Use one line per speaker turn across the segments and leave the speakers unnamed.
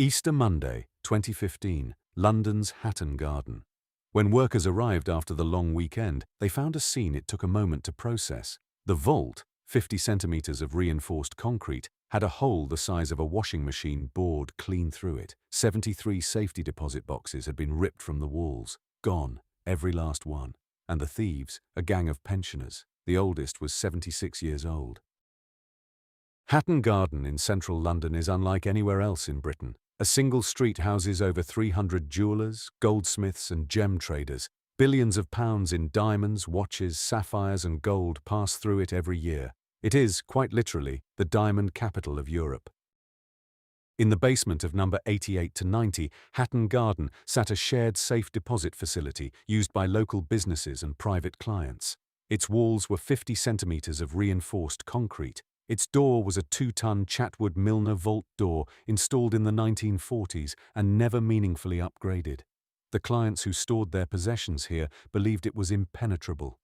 Easter Monday, 2015, London's Hatton Garden. When workers arrived after the long weekend, they found a scene it took a moment to process. The vault, 50 centimetres of reinforced concrete, had a hole the size of a washing machine bored clean through it. 73 safety deposit boxes had been ripped from the walls. Gone, every last one. And the thieves, a gang of pensioners. The oldest was 76 years old. Hatton Garden in central London is unlike anywhere else in Britain. A single street houses over 300 jewellers, goldsmiths and gem traders. Billions of pounds in diamonds, watches, sapphires and gold pass through it every year. It is, quite literally, the diamond capital of Europe. In the basement of number 88 to 90, Hatton Garden sat a shared safe deposit facility used by local businesses and private clients. Its walls were 50 centimetres of reinforced concrete. Its door was a 2-ton Chatwood Milner vault door installed in the 1940s and never meaningfully upgraded. The clients who stored their possessions here believed it was impenetrable.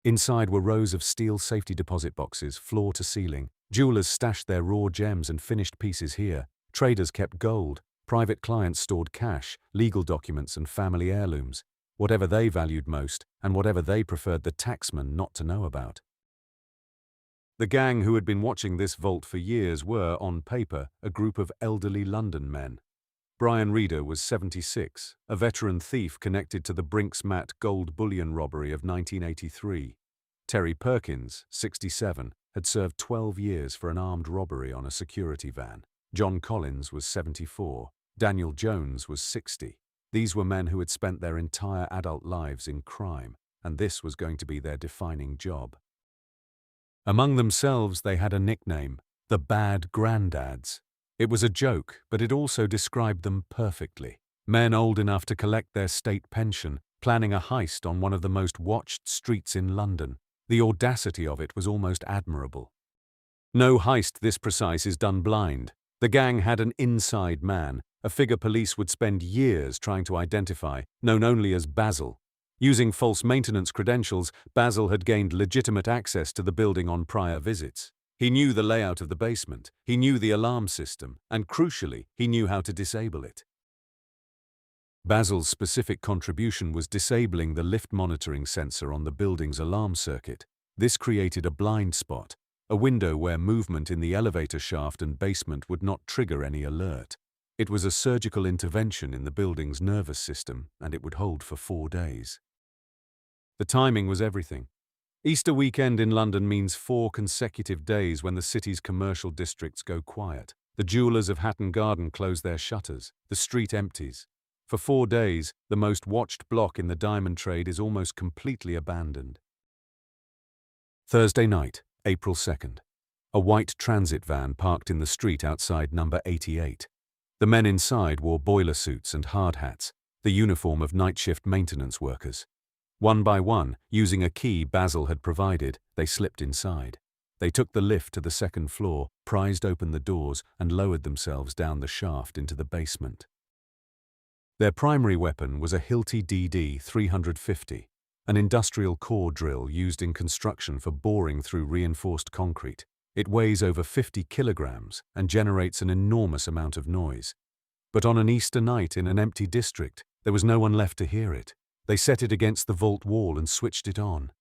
Inside were rows of steel safety deposit boxes, floor to ceiling. Jewelers stashed their raw gems and finished pieces here. Traders kept gold. Private clients stored cash, legal documents and family heirlooms, whatever they valued most and whatever they preferred the taxman not to know about. The gang who had been watching this vault for years were, on paper, a group of elderly London men. Brian Reeder was 76, a veteran thief connected to the Brinks-Mat gold bullion robbery of 1983. Terry Perkins, 67, had served 12 years for an armed robbery on a security van. John Collins was 74. Daniel Jones was 60. These were men who had spent their entire adult lives in crime, and this was going to be their defining job. Among themselves they had a nickname, the Bad Grandads. It was a joke, but it also described them perfectly. Men old enough to collect their state pension, planning a heist on one of the most watched streets in London. The audacity of it was almost admirable. No heist this precise is done blind. The gang had an inside man, a figure police would spend years trying to identify, known only as Basil. Using false maintenance credentials, Basil had gained legitimate access to the building on prior visits. He knew the layout of the basement, he knew the alarm system, and crucially, he knew how to disable it. Basil's specific contribution was disabling the lift monitoring sensor on the building's alarm circuit. This created a blind spot, a window where movement in the elevator shaft and basement would not trigger any alert. It was a surgical intervention in the building's nervous system, and it would hold for 4 days. The timing was everything. Easter weekend in London means 4 consecutive days when the city's commercial districts go quiet. The jewellers of Hatton Garden close their shutters. The street empties. For 4 days, the most watched block in the diamond trade is almost completely abandoned. Thursday night, April 2nd. A white transit van parked in the street outside number 88. The men inside wore boiler suits and hard hats, the uniform of night shift maintenance workers. One by one, using a key Basil had provided, they slipped inside. They took the lift to the second floor, prized open the doors, and lowered themselves down the shaft into the basement. Their primary weapon was a Hilti DD 350, an industrial core drill used in construction for boring through reinforced concrete. It weighs over 50 kilograms and generates an enormous amount of noise. But on an Easter night in an empty district, there was no one left to hear it. They set it against the vault wall and switched it on.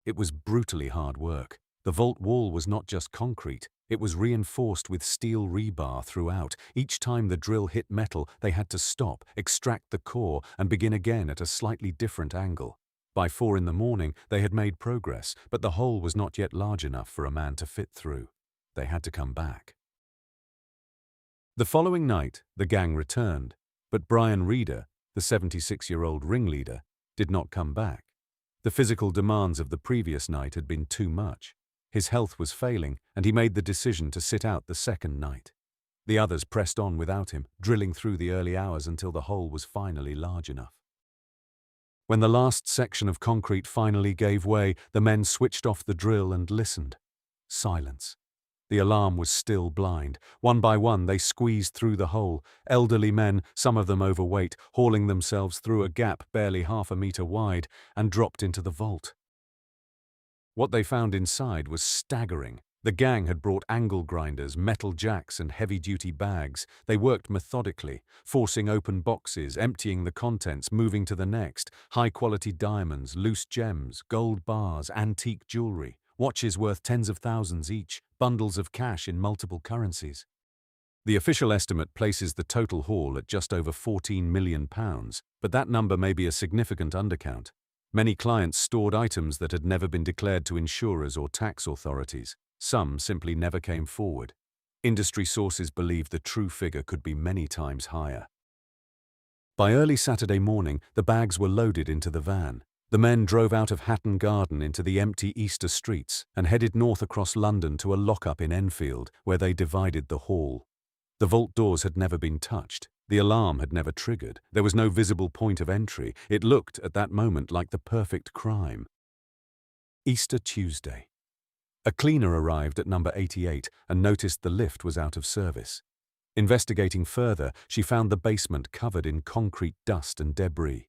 It was brutally hard work. The vault wall was not just concrete, it was reinforced with steel rebar throughout. Each time the drill hit metal, they had to stop, extract the core, and begin again at a slightly different angle. By 4 in the morning, they had made progress, but the hole was not yet large enough for a man to fit through. They had to come back. The following night, the gang returned, but Brian Reeder, the 76-year-old ringleader, did not come back. The physical demands of the previous night had been too much. His health was failing, and he made the decision to sit out the second night. The others pressed on without him, drilling through the early hours until the hole was finally large enough. When the last section of concrete finally gave way, the men switched off the drill and listened. Silence. The alarm was still blind. One by one, they squeezed through the hole. Elderly men, some of them overweight, hauling themselves through a gap barely half a meter wide, and dropped into the vault. What they found inside was staggering. The gang had brought angle grinders, metal jacks, and heavy-duty bags. They worked methodically, forcing open boxes, emptying the contents, moving to the next. High-quality diamonds, loose gems, gold bars, antique jewelry, watches worth tens of thousands each, bundles of cash in multiple currencies. The official estimate places the total haul at just over £14 million, but that number may be a significant undercount. Many clients stored items that had never been declared to insurers or tax authorities. Some simply never came forward. Industry sources believe the true figure could be many times higher. By early Saturday morning, the bags were loaded into the van. The men drove out of Hatton Garden into the empty Easter streets and headed north across London to a lock-up in Enfield, where they divided the haul. The vault doors had never been touched. The alarm had never triggered. There was no visible point of entry. It looked, at that moment, like the perfect crime. Easter Tuesday. A cleaner arrived at number 88 and noticed the lift was out of service. Investigating further, she found the basement covered in concrete dust and debris.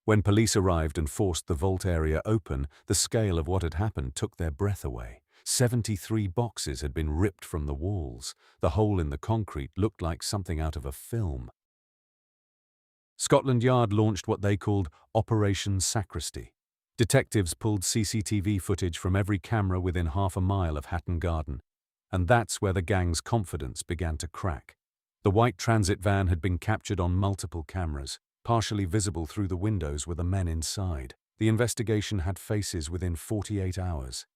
When police arrived and forced the vault area open, the scale of what had happened took their breath away. 73 boxes had been ripped from the walls. The hole in the concrete looked like something out of a film. Scotland Yard launched what they called Operation Sacristy. Detectives pulled CCTV footage from every camera within half a mile of Hatton Garden, and that's where the gang's confidence began to crack. The white transit van had been captured on multiple cameras. Partially visible through the windows were the men inside. The investigation had faces within 48 hours.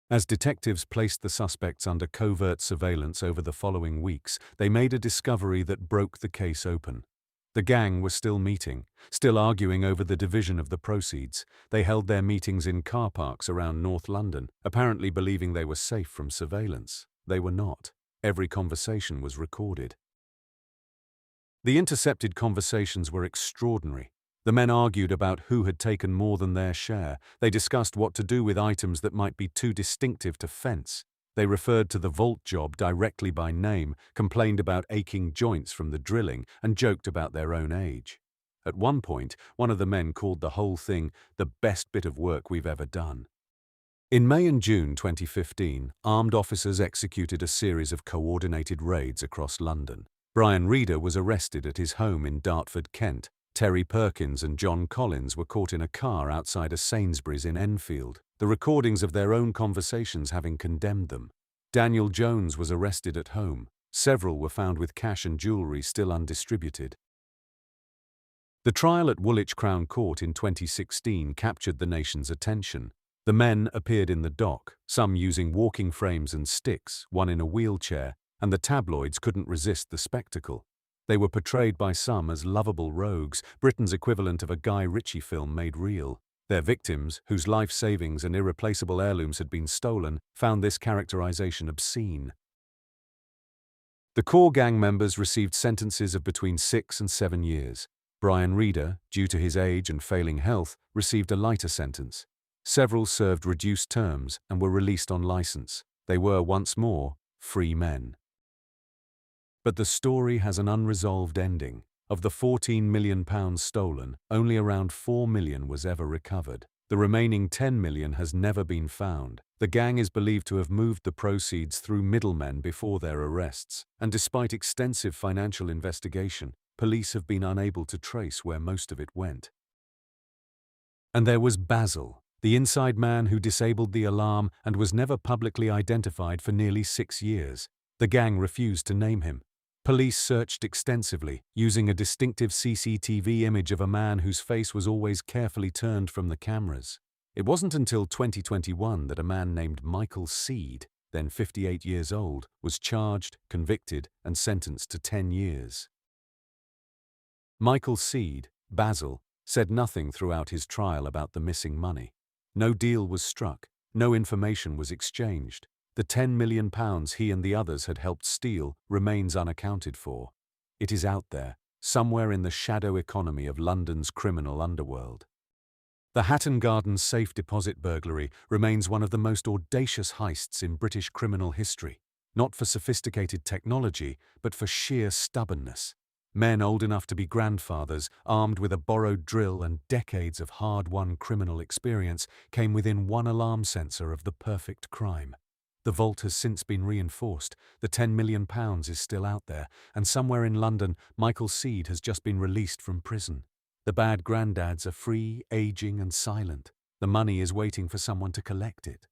As detectives placed the suspects under covert surveillance over the following weeks, they made a discovery that broke the case open. The gang was still meeting, still arguing over the division of the proceeds. They held their meetings in car parks around North London, apparently believing they were safe from surveillance. They were not. Every conversation was recorded. The intercepted conversations were extraordinary. The men argued about who had taken more than their share. They discussed what to do with items that might be too distinctive to fence. They referred to the vault job directly by name, complained about aching joints from the drilling, and joked about their own age. At one point, one of the men called the whole thing the best bit of work we've ever done. In May and June 2015, armed officers executed a series of coordinated raids across London. Brian Reeder was arrested at his home in Dartford, Kent. Terry Perkins and John Collins were caught in a car outside a Sainsbury's in Enfield, the recordings of their own conversations having condemned them. Daniel Jones was arrested at home. Several were found with cash and jewellery still undistributed. The trial at Woolwich Crown Court in 2016 captured the nation's attention. The men appeared in the dock, some using walking frames and sticks, one in a wheelchair, and the tabloids couldn't resist the spectacle. They were portrayed by some as lovable rogues, Britain's equivalent of a Guy Ritchie film made real. Their victims, whose life savings and irreplaceable heirlooms had been stolen, found this characterization obscene. The core gang members received sentences of between 6 and 7 years. Brian Reeder, due to his age and failing health, received a lighter sentence. Several served reduced terms and were released on license. They were, once more, free men. But the story has an unresolved ending. Of the £14 million stolen, only around £4 million was ever recovered. The remaining £10 million has never been found. The gang is believed to have moved the proceeds through middlemen before their arrests, and despite extensive financial investigation, police have been unable to trace where most of it went. And there was Basil, the inside man who disabled the alarm and was never publicly identified for nearly 6 years. The gang refused to name him. Police searched extensively, using a distinctive CCTV image of a man whose face was always carefully turned from the cameras. It wasn't until 2021 that a man named Michael Seed, then 58 years old, was charged, convicted, and sentenced to 10 years. Michael Seed, Basil, said nothing throughout his trial about the missing money. No deal was struck, no information was exchanged. The £10 million he and the others had helped steal remains unaccounted for. It is out there, somewhere in the shadow economy of London's criminal underworld. The Hatton Garden safe deposit burglary remains one of the most audacious heists in British criminal history, not for sophisticated technology, but for sheer stubbornness. Men old enough to be grandfathers, armed with a borrowed drill and decades of hard-won criminal experience, came within one alarm sensor of the perfect crime. The vault has since been reinforced. The £10 million is still out there, and somewhere in London, Michael Seed has just been released from prison. The Bad Grandads are free, aging and silent. The money is waiting for someone to collect it.